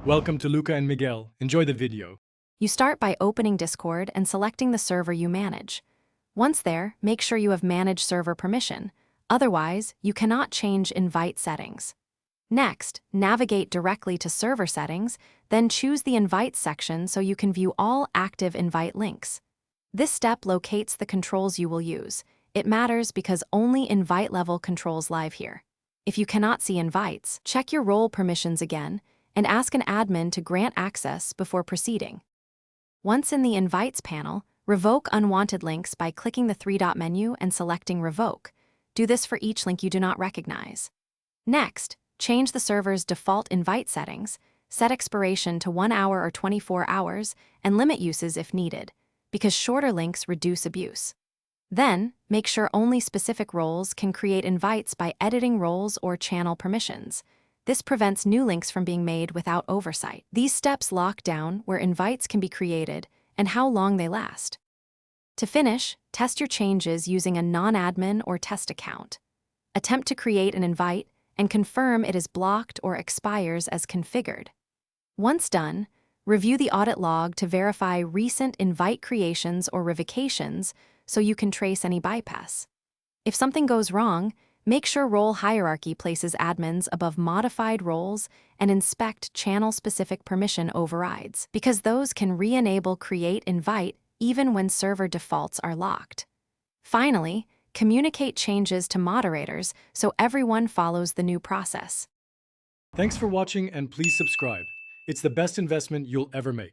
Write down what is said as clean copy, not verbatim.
Welcome to Luca and Miguel. Enjoy the video. You start by opening Discord and selecting the server you manage. Once there, make sure you have Manage Server permission. Otherwise, you cannot change invite settings. Next, navigate directly to Server Settings, then choose the Invite section so you can view all active invite links. This step locates the controls you will use. It matters because only invite-level controls live here. If you cannot see invites, check your role permissions again and ask an admin to grant access before proceeding. Once in the Invites panel, revoke unwanted links by clicking the three-dot menu and selecting Revoke. Do this for each link you do not recognize. Next, change the server's default invite settings, set expiration to 1 hour or 24 hours, and limit uses if needed, because shorter links reduce abuse. Then, make sure only specific roles can create invites by editing roles or channel permissions. This prevents new links from being made without oversight. These steps lock down where invites can be created and how long they last. To finish, test your changes using a non-admin or test account. Attempt to create an invite and confirm it is blocked or expires as configured. Once done, review the audit log to verify recent invite creations or revocations so you can trace any bypass. If something goes wrong, make sure role hierarchy places admins above modified roles and inspect channel-specific permission overrides, because those can re-enable create invite even when server defaults are locked. Finally, communicate changes to moderators so everyone follows the new process. Thanks for watching and please subscribe. It's the best investment you'll ever make.